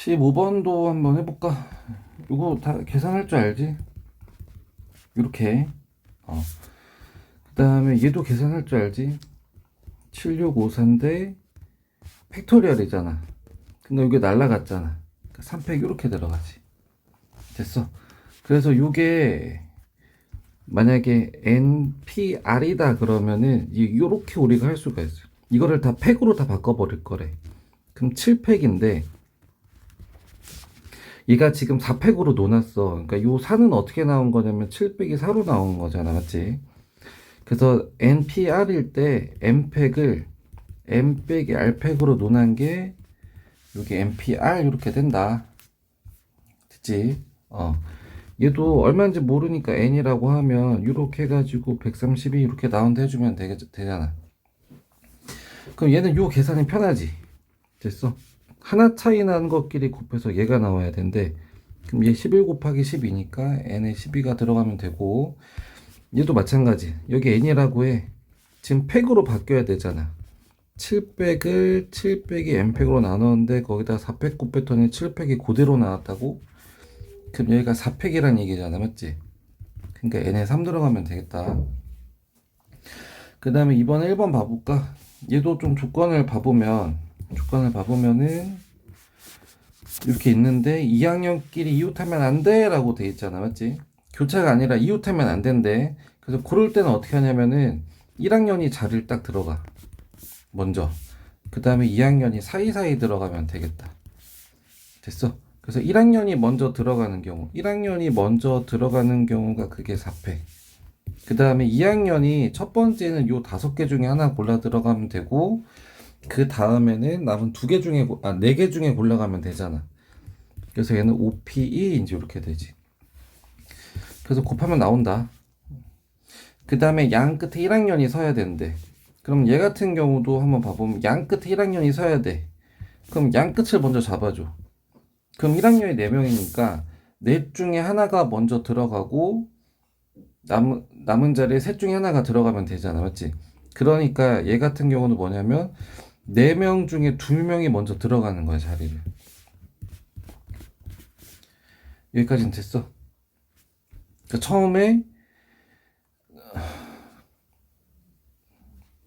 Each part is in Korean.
15번도 한번 해볼까? 이거 다 계산할 줄 알지? 이렇게. 그 다음에 얘도 계산할 줄 알지? 7654인데 팩토리얼이잖아. 근데 이게 날라갔잖아. 3팩 이렇게 들어가지. 됐어. 그래서 이게 만약에 NPR이다 그러면은 이렇게 우리가 할 수가 있어. 이거를 다 팩으로 다 바꿔버릴 거래. 그럼 7팩인데 얘가 지금 4팩으로 놓았어. 그러니까 요 4는 어떻게 나온 거냐면 7 빼기 4로 나온 거잖아. 맞지? 그래서 NPR일 때 M팩을 M 빼기 R팩으로 놓은 게 여기 NPR 이렇게 된다. 됐지? 얘도 얼마인지 모르니까 N이라고 하면 이렇게 해가지고 132 이렇게 나온다 해주면 되잖아. 그럼 얘는 요 계산이 편하지. 됐어? 하나 차이 나는 것끼리 곱해서 얘가 나와야 되는데 그럼 얘 11 곱하기 12니까 n에 12가 들어가면 되고 얘도 마찬가지. 여기 n이라고 해. 지금 팩으로 바뀌어야 되잖아. 7팩을 7 빼기 n팩으로 나눴는데 거기다 4팩 곱했더니 7팩이 그대로 나왔다고? 그럼 여기가 4팩이란 얘기잖아. 맞지? 그러니까 n에 3 들어가면 되겠다. 그 다음에 이번에 1번 봐볼까? 얘도 좀 조건을 봐보면은 이렇게 있는데 2학년끼리 이웃하면 안 돼 라고 돼 있잖아. 맞지? 교차가 아니라 이웃하면 안 된대. 그래서 그럴 때는 어떻게 하냐면은 1학년이 자리를 딱 들어가 먼저. 그 다음에 2학년이 사이사이 들어가면 되겠다. 됐어? 그래서 1학년이 먼저 들어가는 경우가 그게 4패. 그 다음에 2학년이 첫 번째는 요 5개 중에 하나 골라 들어가면 되고 그 다음에는 남은 4개 중에 골라가면 되잖아. 그래서 얘는 OPE 이제 이렇게 되지. 그래서 곱하면 나온다. 그 다음에 양 끝에 1학년이 서야 되는데 그럼 얘 같은 경우도 한번 봐보면 양 끝에 1학년이 서야 돼. 그럼 양 끝을 먼저 잡아줘. 그럼 1학년이 4명이니까 넷 중에 하나가 먼저 들어가고 남은 자리에 셋 중에 하나가 들어가면 되잖아. 맞지? 그러니까 얘 같은 경우는 뭐냐면 4명 중에 2명이 먼저 들어가는 거야, 자리를. 여기까지는 됐어. 그러니까 처음에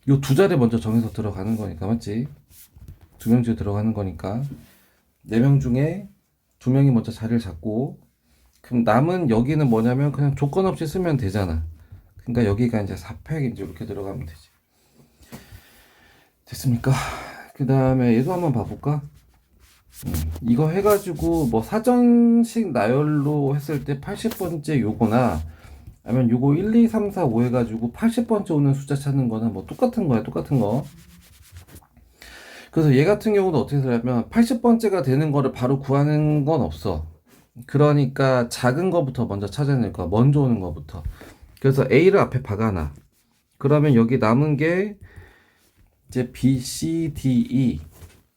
요 2자리 먼저 정해서 들어가는 거니까, 맞지? 2명 중에 들어가는 거니까 4명 중에 2명이 먼저 자리를 잡고 그럼 남은 여기는 뭐냐면 그냥 조건 없이 쓰면 되잖아. 그러니까 여기가 이제 4팩 이제 이렇게 들어가면 되지. 됐습니까? 그 다음에 얘도 한번 봐볼까? 이거 해가지고 뭐 사전식 나열로 했을 때 80번째 요거나 아니면 요거 1, 2, 3, 4, 5 해가지고 80번째 오는 숫자 찾는 거는 뭐 똑같은 거야, 똑같은 거. 그래서 얘 같은 경우도 어떻게 하냐면 80번째가 되는 거를 바로 구하는 건 없어. 그러니까 작은 거부터 먼저 찾아낼 거야. 먼저 오는 거부터. 그래서 A를 앞에 박아놔. 그러면 여기 남은 게 이제 B, C, D, E.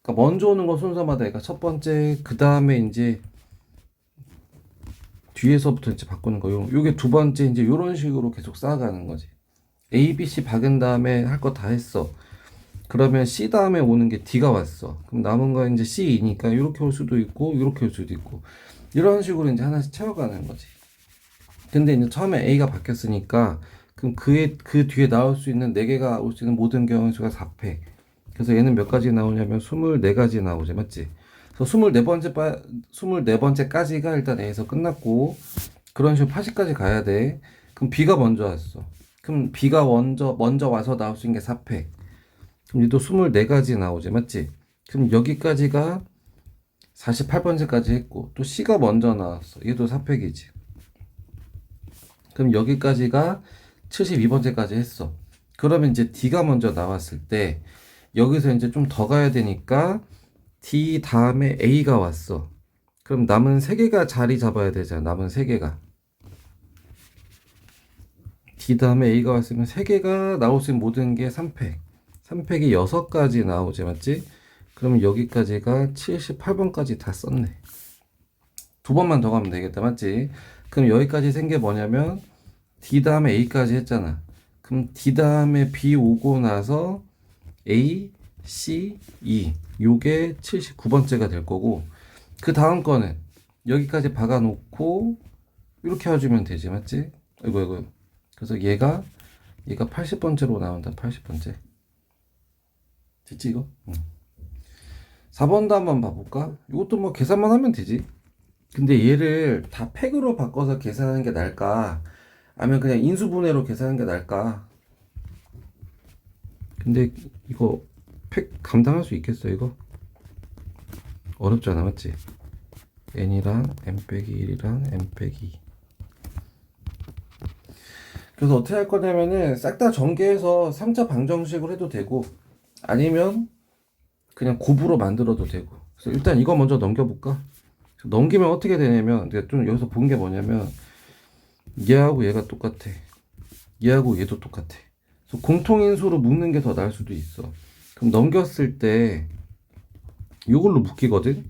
그러니까 먼저 오는 거 순서마다 그러니까 첫 번째, 그 다음에 이제 뒤에서부터 이제 바꾸는 거. 요게 두 번째 이제 요런 식으로 계속 쌓아가는 거지. A, B, C 박은 다음에 할 거 다 했어. 그러면 C 다음에 오는 게 D가 왔어. 그럼 남은 거 이제 C이니까 이렇게 올 수도 있고 이렇게 올 수도 있고 이런 식으로 이제 하나씩 채워가는 거지. 근데 이제 처음에 A가 바뀌었으니까 그럼 그 뒤에 나올 수 있는 4개가 올 수 있는 모든 경우의 수가 4패. 그래서 얘는 몇 가지 나오냐면 24가지 나오지, 맞지? 그래서 24번째까지가 일단 A에서 끝났고 그런 식으로 80까지 가야 돼. 그럼 B가 먼저 왔어. 그럼 B가 먼저 와서 나올 수 있는 게 4패. 그럼 얘도 24가지 나오지, 맞지? 그럼 여기까지가 48번째까지 했고 또 C가 먼저 나왔어. 얘도 4팩이지. 그럼 여기까지가 72번째까지 했어. 그러면 이제 D가 먼저 나왔을 때 여기서 이제 좀 더 가야 되니까 D 다음에 A가 왔어. 그럼 남은 3개가 자리 잡아야 되잖아. 남은 3개가. D 다음에 A가 왔으면 3개가 나올 수 있는 모든 게 3팩. 3팩이 6가지 나오지, 맞지? 그러면 여기까지가 78번까지 다 썼네. 2번만 더 가면 되겠다, 맞지? 그럼 여기까지 생게 뭐냐면 D 다음에 A까지 했잖아. 그럼 D 다음에 B 오고 나서 A, C, E 요게 79번째가 될 거고 그 다음 거는 여기까지 박아 놓고 이렇게 해주면 되지, 맞지? 이거. 그래서 얘가 80번째로 나온다. 80번째. 됐지 이거? 응. 4번도 한번 봐볼까? 이것도 뭐 계산만 하면 되지. 근데 얘를 다 팩으로 바꿔서 계산하는 게 나을까? 아니면 그냥 인수분해로 계산하는 게 나을까? 근데 이거 팩 감당할 수 있겠어 이거? 어렵잖아, 맞지? n이랑 n 빼기 1이랑 n 빼기 2. 그래서 어떻게 할 거냐면은 싹 다 전개해서 3차 방정식으로 해도 되고, 아니면 그냥 곱으로 만들어도 되고. 그래서 일단 이거 먼저 넘겨볼까? 넘기면 어떻게 되냐면, 내가 좀 여기서 본 게 뭐냐면, 얘하고 얘가 똑같아. 얘하고 얘도 똑같아. 그래서 공통인수로 묶는 게 더 나을 수도 있어. 그럼 넘겼을 때 이걸로 묶이거든?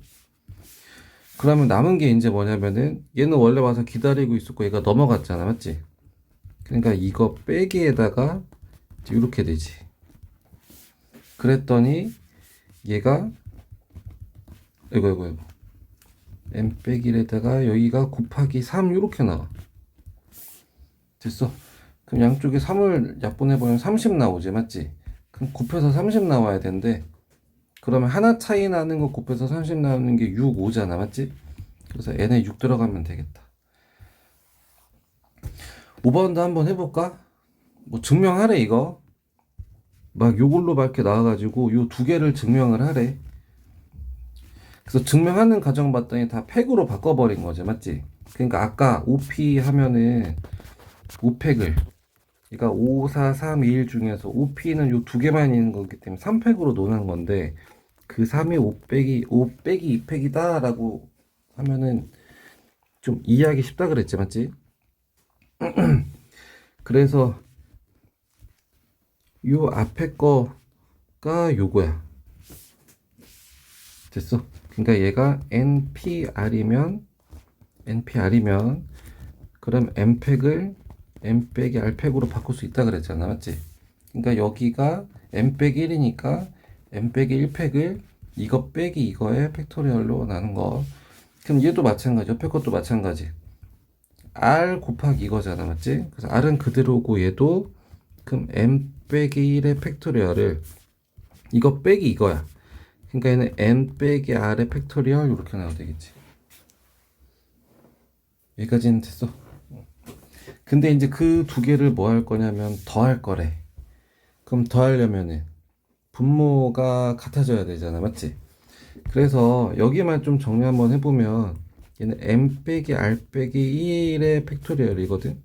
그러면 남은 게 이제 뭐냐면은, 얘는 원래 와서 기다리고 있었고 얘가 넘어갔잖아, 맞지? 그러니까 이거 빼기에다가 이렇게 되지. 그랬더니 얘가 이거 n 빼기 1에다가 여기가 곱하기 3 이렇게 나와. 됐어. 그럼 양쪽에 3을 약분해보면 30 나오지, 맞지? 그럼 곱해서 30 나와야 되는데, 그러면 하나 차이 나는 거 곱해서 30 나오는 게 6, 5잖아, 맞지? 그래서 n에 6 들어가면 되겠다. 5번도 한번 해볼까? 뭐 증명하래 이거. 막 요걸로 막 이렇게 나와가지고 요 두 개를 증명을 하래. 그래서 증명하는 과정 봤더니 다 팩으로 바꿔버린 거지, 맞지? 그러니까 아까 OP 하면은 5팩을, 그러니까 5, 4, 3, 2, 1 중에서 OP는 요 두 개만 있는 거기 때문에 3팩으로 노는 건데, 그 3이 5 빼기 2팩이다 라고 하면은 좀 이해하기 쉽다 그랬지, 맞지? 그래서 요 앞에 거가 요거야. 됐어. 그러니까 얘가 NPR이면 그럼 M팩을 M 빼기 R팩으로 바꿀 수 있다 그랬잖아, 맞지? 그러니까 여기가 M 빼기 1이니까 M 빼기 1팩을 이거 빼기 이거의 팩토리얼로 나눈 거. 그럼 얘도 마찬가지, 옆에 것도 마찬가지. R 곱하기 이거잖아, 맞지? 그래서 R은 그대로고 얘도, 그럼 M 빼기 1의 팩토리얼을 이거 빼기 이거야. 그러니까 얘는 N 빼기 R의 팩토리얼 이렇게 나와도 되겠지. 여기까지는 됐어. 근데 이제 그 두 개를 뭐 할 거냐면 더할 거래. 그럼 더하려면은 분모가 같아져야 되잖아, 맞지? 그래서 여기만 좀 정리 한번 해보면 얘는 m 빼기 r 빼기 1의 팩토리얼이거든.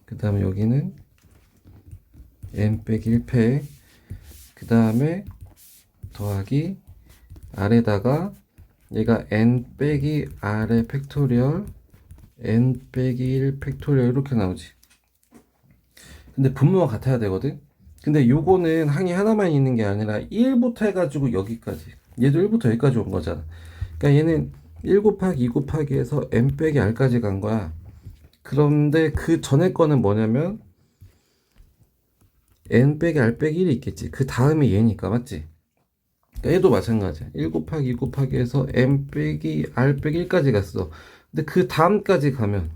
그 다음에 여기는 m 빼기 1팩, 그 다음에 더하기 r에다가 얘가 n 빼기 r의 팩토리얼, n 빼기 1 팩토리얼 이렇게 나오지. 근데 분모가 같아야 되거든. 근데 요거는 항이 하나만 있는 게 아니라 1부터 해가지고 여기까지, 얘도 1부터 여기까지 온 거잖아. 그러니까 얘는 1 곱하기 2 곱하기 해서 n 빼기 r까지 간 거야. 그런데 그 전에 거는 뭐냐면 n 빼기 r 빼기 1이 있겠지. 그 다음에 얘니까, 맞지? 그러니까 얘도 마찬가지야. 1 곱하기 2 곱하기 해서 n 빼기 r 빼기 1까지 갔어. 근데 그 다음까지 가면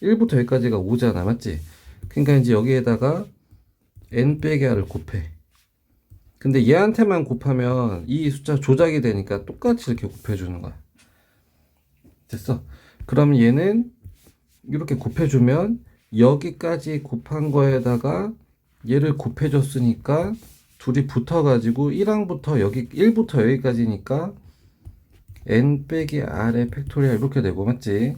1부터 여기까지가 5잖아, 맞지? 그러니까 이제 여기에다가 n 빼기 r을 곱해. 근데 얘한테만 곱하면 이 숫자 조작이 되니까 똑같이 이렇게 곱해주는 거야. 됐어? 그럼 얘는 이렇게 곱해주면 여기까지 곱한 거에다가 얘를 곱해줬으니까 둘이 붙어가지고 1항부터 여기 1부터 여기까지니까 n 빼기 r의 팩토리얼 이렇게 되고, 맞지?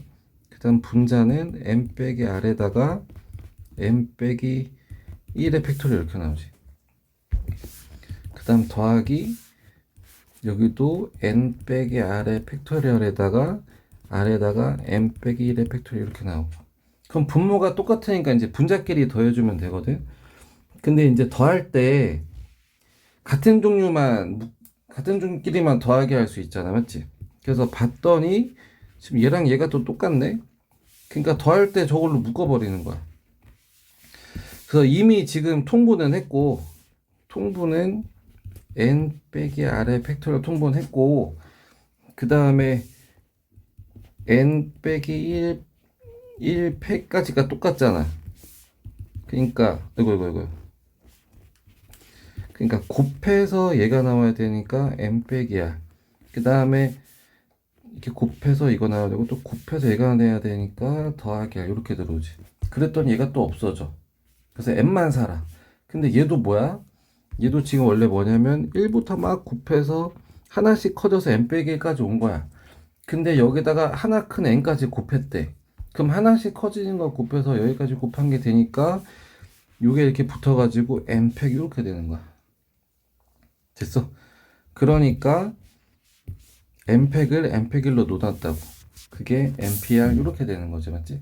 그 다음 분자는 n 빼기 r에다가 n 빼기 1의 팩토리얼 이렇게 나오지. 그 다음 더하기 여기도 n 빼기 r의 팩토리얼에다가 r에다가 n 빼기 1의 팩토리얼 이렇게 나오고. 그럼 분모가 똑같으니까 이제 분자끼리 더해주면 되거든. 근데 이제 더할 때 같은 종끼리만 더하게 할 수 있잖아, 맞지? 그래서 봤더니 지금 얘랑 얘가 또 똑같네. 그러니까 더할 때 저걸로 묶어버리는 거야. 그래서 이미 지금 통분은 했고, 통분은 n 빼기 r의 팩토리얼 통분했고, 그 다음에 n 빼기 1팩까지가 똑같잖아. 그러니까 이거 그러니까 곱해서 얘가 나와야 되니까 n 빼기야. 그 다음에 이렇게 곱해서 이거 나와야 되고 또 곱해서 얘가 내야 되니까 더하기 r 이렇게 들어오지. 그랬더니 얘가 또 없어져. 그래서 n만 살아. 근데 얘도 뭐야? 얘도 지금 원래 뭐냐면 1부터 막 곱해서 하나씩 커져서 n 빼기 1까지 온 거야. 근데 여기다가 하나 큰 n까지 곱했대. 그럼 하나씩 커지는 거 곱해서 여기까지 곱한 게 되니까 요게 이렇게 붙어가지고 n 팩 이렇게 되는 거야. 됐어? 그러니까 n 팩을 n 팩 1로 놓았다고. 그게 npr 이렇게 되는 거지, 맞지?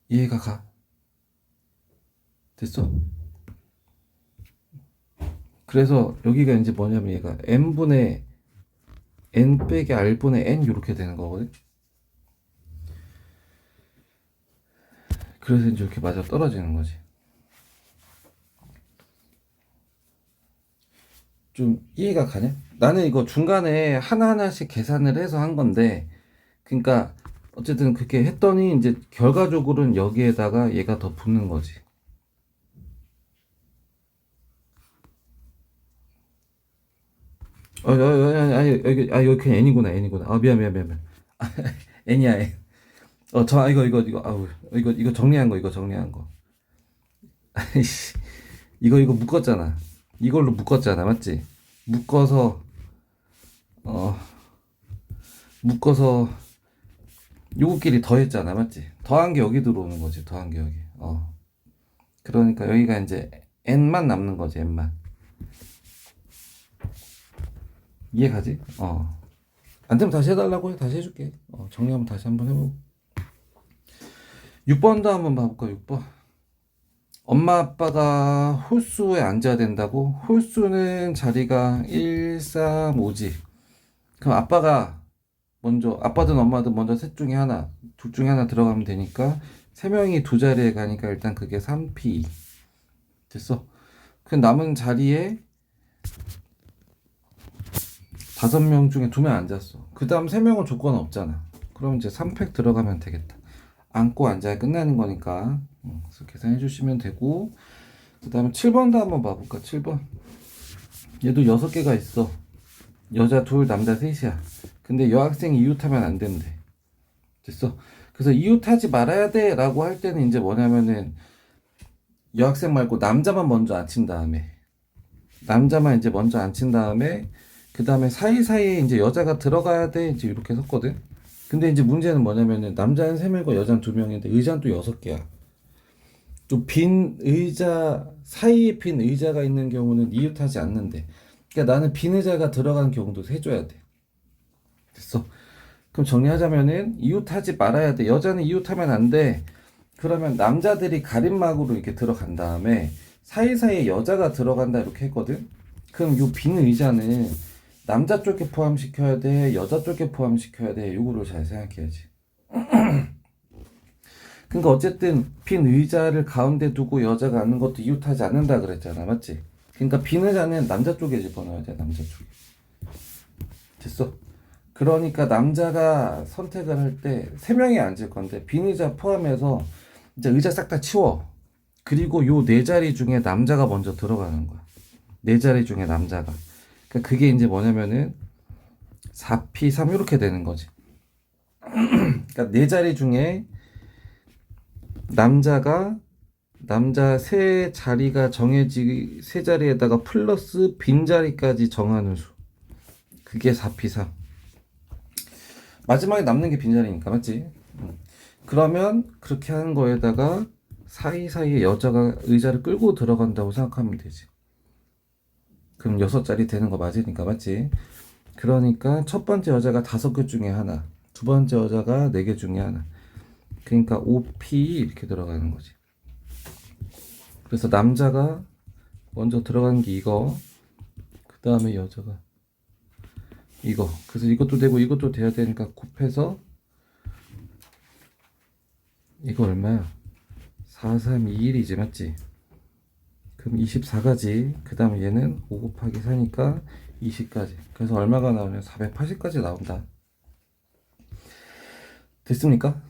이해가 가? 됐어? 그래서 여기가 이제 뭐냐면 얘가 n분의 n 빼기 r분의 n 이렇게 되는 거거든. 그래서 이제 이렇게 맞아 떨어지는 거지. 좀 이해가 가냐? 나는 이거 중간에 하나하나씩 계산을 해서 한 건데, 그러니까 어쨌든 그렇게 했더니 이제 결과적으로는 여기에다가 얘가 더 붙는 거지. 여기 그냥 n이구나. 아, 미안. n이야, n. 이거, 아우, 이거 정리한 거. 아이씨, 이거 묶었잖아. 이걸로 묶었잖아, 맞지? 묶어서, 어, 묶어서, 요거끼리 더했잖아, 맞지? 더한 게 여기 들어오는 거지, 더한 게 여기. 그러니까 여기가 이제 n만 남는 거지, n만. 이해가지? 안 되면 다시 해달라고 해. 다시 해줄게. 정리하면 다시 한번 해보고. 6번도 한번 봐볼까, 6번. 엄마 아빠가 홀수에 앉아야 된다고? 홀수는 자리가 1, 3, 5지. 그럼 아빠든 엄마든 먼저 셋 중에 하나, 둘 중에 하나 들어가면 되니까, 세 명이 두 자리에 가니까 일단 그게 3P. 됐어. 그 남은 자리에 5명 중에 2명 앉았어. 그 다음 3명은 조건 없잖아. 그럼 이제 3팩 들어가면 되겠다. 앉고 앉아야 끝나는 거니까. 그래서 계산해 주시면 되고, 그 다음에 7번도 한번 봐볼까? 7번. 얘도 6개가 있어. 여자 둘, 남자 셋이야. 근데 여학생이 이웃하면 안 된대. 됐어? 그래서 이웃하지 말아야 돼 라고 할 때는 이제 뭐냐면은 여학생 말고 남자만 먼저 앉힌 다음에 남자만 이제 먼저 앉힌 다음에 그 다음에 사이사이에 이제 여자가 들어가야 돼 이제 이렇게 섰거든. 근데 이제 문제는 뭐냐면은 남자는 3명이고 여자는 2명인데 의자는 또 6개야. 또 빈 의자 사이에 빈 의자가 있는 경우는 이웃하지 않는데, 그러니까 나는 빈 의자가 들어간 경우도 해줘야 돼. 됐어. 그럼 정리하자면은 이웃하지 말아야 돼. 여자는 이웃하면 안 돼. 그러면 남자들이 가림막으로 이렇게 들어간 다음에 사이사이에 여자가 들어간다 이렇게 했거든. 그럼 요 빈 의자는 남자 쪽에 포함시켜야 돼, 여자 쪽에 포함시켜야 돼. 요거를 잘 생각해야지. 그러니까 어쨌든 빈 의자를 가운데 두고 여자가 앉는 것도 이웃하지 않는다 그랬잖아, 맞지? 그러니까 빈 의자는 남자 쪽에 집어넣어야 돼, 남자 쪽에. 됐어? 그러니까 남자가 선택을 할 때 3명이 앉을 건데 빈 의자 포함해서 이제 의자 싹 다 치워. 그리고 요 4자리 중에 남자가 먼저 들어가는 거야. 4자리 중에 남자가. 그러니까 그게 이제 뭐냐면은 4P3 이렇게 되는 거지. 그러니까 4자리 중에 남자 세 자리가 세 자리에다가 플러스 빈자리까지 정하는 수. 그게 4P3. 마지막에 남는 게 빈자리니까, 맞지? 그러면 그렇게 하는 거에다가 사이사이에 여자가 의자를 끌고 들어간다고 생각하면 되지. 그럼 6자리 되는 거 맞으니까, 맞지? 그러니까 첫 번째 여자가 5개 중에 하나, 두 번째 여자가 4개 중에 하나. 그러니까 5P 이렇게 들어가는 거지. 그래서 남자가 먼저 들어간 게 이거, 그 다음에 여자가 이거. 그래서 이것도 되고 이것도 돼야 되니까 곱해서 이거 얼마야? 4321이지, 맞지? 그럼 24가지. 그 다음에 얘는 5 곱하기 4니까 20까지. 그래서 얼마가 나오냐? 480까지 나온다. 됐습니까?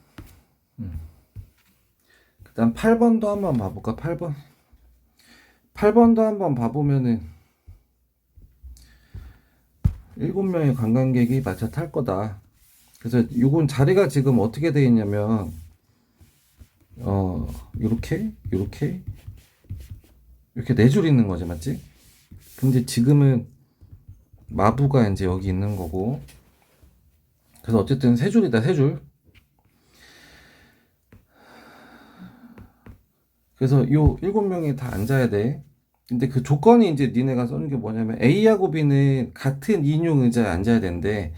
그 다음 8번도 한번 봐볼까? 8번도 한번 봐보면은 7명의 관광객이 마차 탈 거다. 그래서 요건 자리가 지금 어떻게 되어 있냐면 요렇게 이렇게 4줄 있는 거지, 맞지? 근데 지금은 마부가 이제 여기 있는 거고, 그래서 어쨌든 3줄이다, 3줄. 그래서 요 7명이 다 앉아야 돼. 근데 그 조건이 이제 니네가 써는 게 뭐냐면 A하고 B는 같은 2인용 의자에 앉아야 되는데,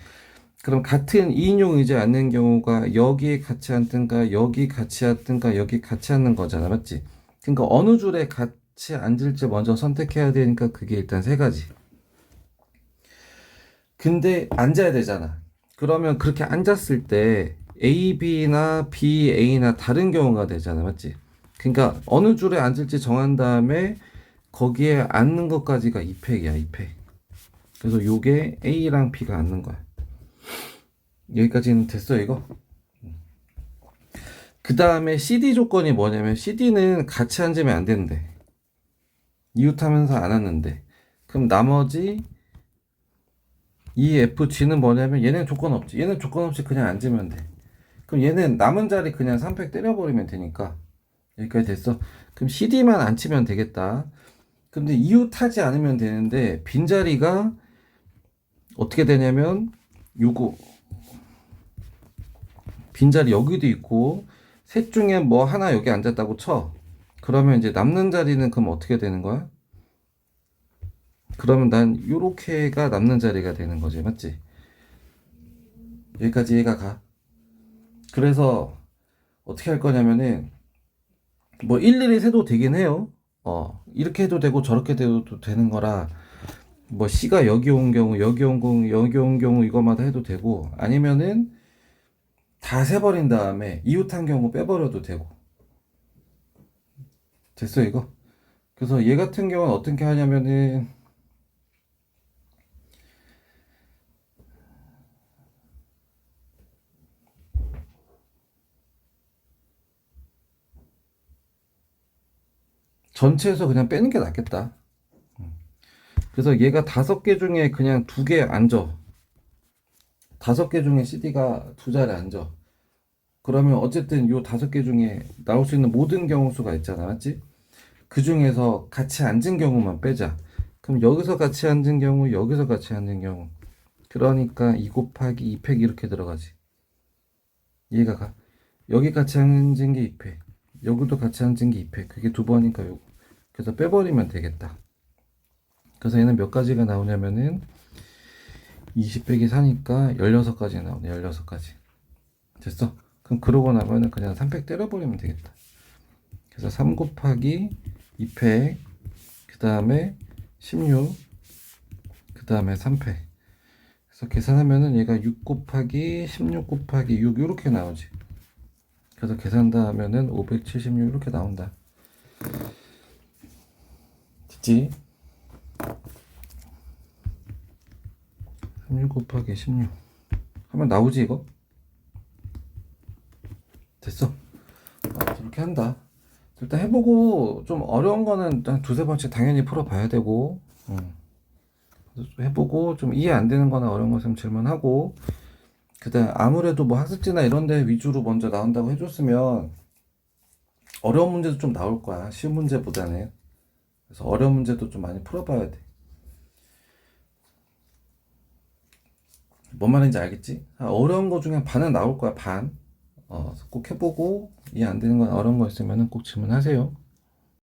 그럼 같은 2인용 의자에 앉는 경우가 여기에 같이 앉든가 여기 같이 앉든가 여기 같이 앉는 거잖아, 맞지? 그러니까 어느 줄에 같이 앉을지 먼저 선택해야 되니까 그게 일단 3가지. 근데 앉아야 되잖아. 그러면 그렇게 앉았을 때 A, B나 B, A나 다른 경우가 되잖아, 맞지? 그러니까 어느 줄에 앉을지 정한 다음에 거기에 앉는 것까지가 2팩이야, 2팩. 그래서 요게 A랑 B가 앉는 거야. 여기까지는 됐어, 이거? 그 다음에 CD 조건이 뭐냐면 CD는 같이 앉으면 안 되는데, 이웃하면서 안 앉는데, 그럼 나머지 EFG는 뭐냐면 얘는 조건 없지. 얘는 조건 없이 그냥 앉으면 돼. 그럼 얘는 남은 자리 그냥 3팩 때려버리면 되니까. 여기까지 됐어. 그럼 CD만 안 치면 되겠다. 근데 이웃하지 않으면 되는데 빈자리가 어떻게 되냐면 요거 빈자리 여기도 있고 셋 중에 뭐 하나 여기 앉았다고 쳐. 그러면 이제 남는 자리는 그럼 어떻게 되는 거야? 그러면 난 요렇게가 남는 자리가 되는 거지, 맞지? 여기까지 얘가 가. 그래서 어떻게 할 거냐면은 뭐 일일이 세도 되긴 해요. 이렇게 해도 되고 저렇게 해도 되는 거라 뭐 C가 여기 온 경우 여기 온 경우 이거마다 해도 되고 아니면은 다 세버린 다음에 이웃한 경우 빼버려도 되고. 됐어 이거? 그래서 얘 같은 경우는 어떻게 하냐면은 전체에서 그냥 빼는 게 낫겠다. 그래서 얘가 5개 중에 그냥 2개 앉아. 5개 중에 CD가 2자리에 앉아. 그러면 어쨌든 요 5개 중에 나올 수 있는 모든 경우 수가 있잖아, 맞지? 그 중에서 같이 앉은 경우만 빼자. 그럼 여기서 같이 앉은 경우, 여기서 같이 앉은 경우. 그러니까 2 곱하기 2팩 이렇게 들어가지. 이해가 가? 여기 같이 앉은 게 2팩. 여기도 같이 앉은 게 2팩. 그게 2번이니까 요거. 그래서 빼버리면 되겠다. 그래서 얘는 몇 가지가 나오냐면은 20 빼기 4니까 16가지 나오네. 16가지. 됐어? 그럼 그러고 나면은 그냥 3팩 때려버리면 되겠다. 그래서 3 곱하기 2팩, 그 다음에 16, 그 다음에 3팩. 그래서 계산하면은 얘가 6 곱하기 16 곱하기 6 이렇게 나오지. 그래서 계산다 하면은 576 이렇게 나온다. 됐지? 36 곱하기 16 하면 나오지 이거? 됐어. 저렇게 한다. 일단 해보고 좀 어려운 거는 한 2~3번씩 당연히 풀어봐야 되고 해보고 좀 이해 안 되는 거나 어려운 거 있으면 질문하고 그다음 아무래도 뭐 학습지나 이런 데 위주로 먼저 나온다고 해줬으면 어려운 문제도 좀 나올 거야. 쉬운 문제보다는. 그래서 어려운 문제도 좀 많이 풀어봐야 돼. 뭔 말인지 알겠지? 어려운 거 중에 반은 나올 거야, 반. 꼭 해보고 이해 안 되는 건 어려운 거 있으면 꼭 질문하세요.